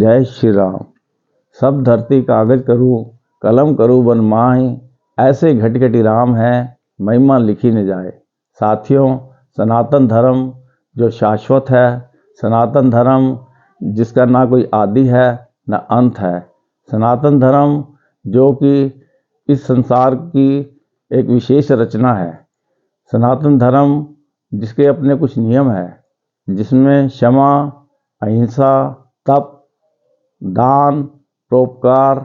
जय श्री राम। सब धरती कागज करूँ, कलम करूँ बन माही, ऐसे घट घटी राम है, महिमा लिखी न जाए। साथियों, सनातन धर्म जो शाश्वत है, सनातन धर्म जिसका ना कोई आदि है ना अंत है, सनातन धर्म जो कि इस संसार की एक विशेष रचना है, सनातन धर्म जिसके अपने कुछ नियम है, जिसमें क्षमा, अहिंसा, तप, दान, परोपकार,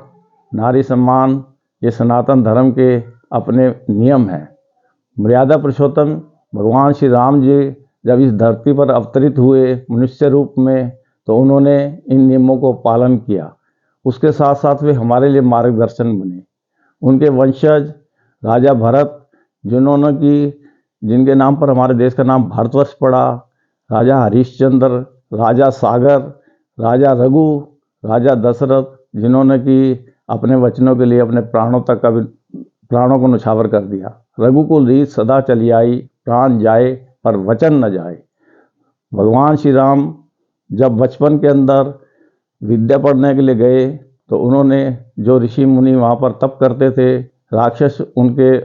नारी सम्मान, ये सनातन धर्म के अपने नियम हैं। मर्यादा पुरुषोत्तम भगवान श्री राम जी जब इस धरती पर अवतरित हुए मनुष्य रूप में, तो उन्होंने इन नियमों को पालन किया। उसके साथ साथ वे हमारे लिए मार्गदर्शन बने। उनके वंशज राजा भरत, जिनके नाम पर हमारे देश का नाम भारतवर्ष पड़ा, राजा हरिश्चंद्र, राजा सागर, राजा रघु, राजा दशरथ, जिन्होंने कि अपने वचनों के लिए अपने प्राणों को न्यौछावर कर दिया। रघुकुल रीत सदा चली आई, प्राण जाए पर वचन न जाए। भगवान श्री राम जब बचपन के अंदर विद्या पढ़ने के लिए गए, तो उन्होंने जो ऋषि मुनि वहाँ पर तप करते थे, राक्षस उनके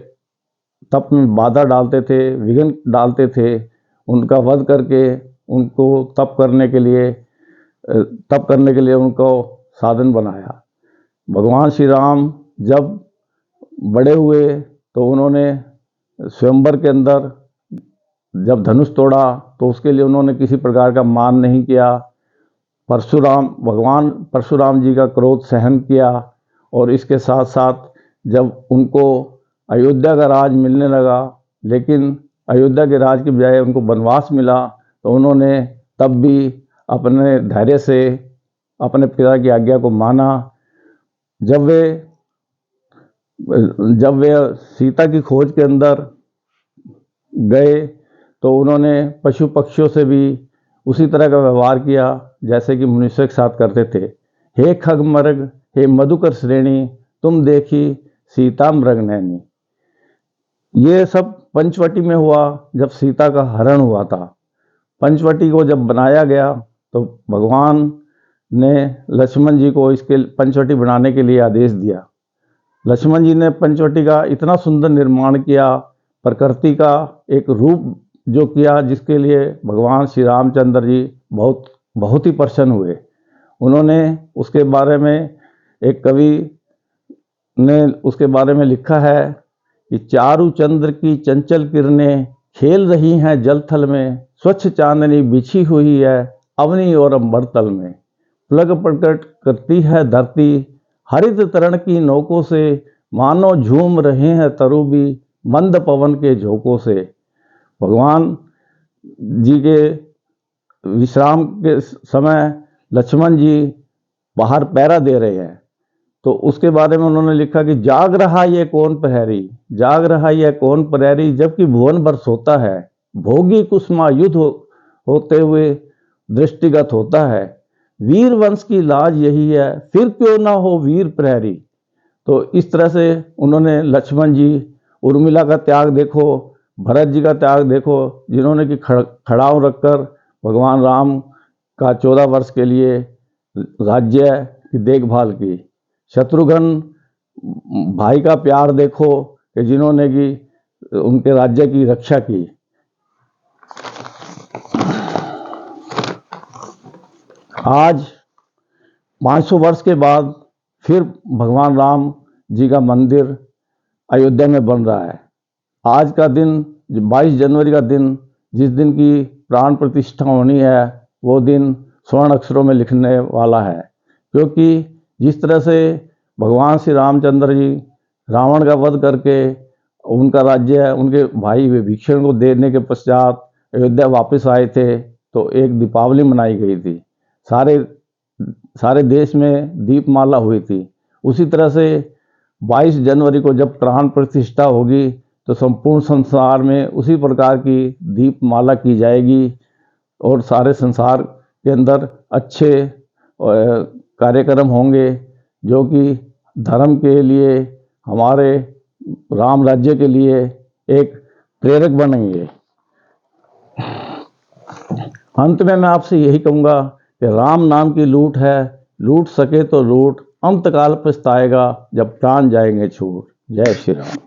तप में बाधा डालते थे, विघ्न डालते थे, उनका वध करके उनको तप करने के लिए उनको साधन बनाया। भगवान श्री राम जब बड़े हुए तो उन्होंने स्वयंवर के अंदर जब धनुष तोड़ा, तो उसके लिए उन्होंने किसी प्रकार का मान नहीं किया। भगवान परशुराम जी का क्रोध सहन किया, और इसके साथ साथ जब उनको अयोध्या का राज मिलने लगा, लेकिन अयोध्या के राज के बजाय उनको वनवास मिला, तो उन्होंने तब भी अपने धैर्य से अपने पिता की आज्ञा को माना। जब वे सीता की खोज के अंदर गए, तो उन्होंने पशु पक्षियों से भी उसी तरह का व्यवहार किया जैसे कि मनुष्य के साथ करते थे। हे खगमर्ग, हे मधुकर श्रेणी, तुम देखी सीता मृग नैनी। ये सब पंचवटी में हुआ जब सीता का हरण हुआ था। पंचवटी को जब बनाया गया, तो भगवान ने लक्ष्मण जी को इसके पंचवटी बनाने के लिए आदेश दिया। लक्ष्मण जी ने पंचवटी का इतना सुंदर निर्माण किया, प्रकृति का एक रूप जो किया, जिसके लिए भगवान श्री रामचंद्र जी बहुत ही प्रसन्न हुए। उन्होंने उसके बारे में, एक कवि ने उसके बारे में लिखा है कि चारु चंद्र की चंचल किरणें खेल रही हैं जल थल में, स्वच्छ चांदनी बिछी हुई है अवनी और अंबर तल में, प्लग प्रकट करती है धरती हरित तरण की नोकों से, मानो झूम रहे हैं तरुबी मंद पवन के झोंकों से। भगवान जी के विश्राम के समय लक्ष्मण जी बाहर पहरा दे रहे हैं, तो उसके बारे में उन्होंने लिखा कि जाग रहा ये कौन प्रहरी, जाग रहा ये कौन प्रहरी, जबकि भुवन भर सोता है, भोगी कुसुमायुध होते हुए दृष्टिगत होता है, वीर वंश की लाज यही है, फिर क्यों ना हो वीर प्रहरी। तो इस तरह से उन्होंने लक्ष्मण जी, उर्मिला का त्याग देखो, भरत जी का त्याग देखो, जिन्होंने कि खड़ाव रखकर भगवान राम का 14 वर्ष के लिए राज्य की देखभाल की। शत्रुघ्न भाई का प्यार देखो कि जिन्होंने कि उनके राज्य की रक्षा की। आज 500 वर्ष के बाद फिर भगवान राम जी का मंदिर अयोध्या में बन रहा है। आज का दिन 22 जनवरी का दिन, जिस दिन की प्राण प्रतिष्ठा होनी है, वो दिन स्वर्ण अक्षरों में लिखने वाला है, क्योंकि जिस तरह से भगवान श्री रामचंद्र जी रावण का वध करके उनका राज्य उनके भाई विभीषण को देने के पश्चात अयोध्या वापस आए थे, तो एक दीपावली मनाई गई थी। सारे देश में दीपमाला हुई थी। उसी तरह से 22 जनवरी को जब प्राण प्रतिष्ठा होगी, तो संपूर्ण संसार में उसी प्रकार की दीपमाला की जाएगी, और सारे संसार के अंदर अच्छे कार्यक्रम होंगे जो कि धर्म के लिए, हमारे राम राज्य के लिए एक प्रेरक बनेंगे। अंत में मैं आपसे यही कहूँगा कि राम नाम की लूट है, लूट सके तो लूट, अंतकाल पछताएगा जब प्राण जाएंगे छूट। जय श्री राम।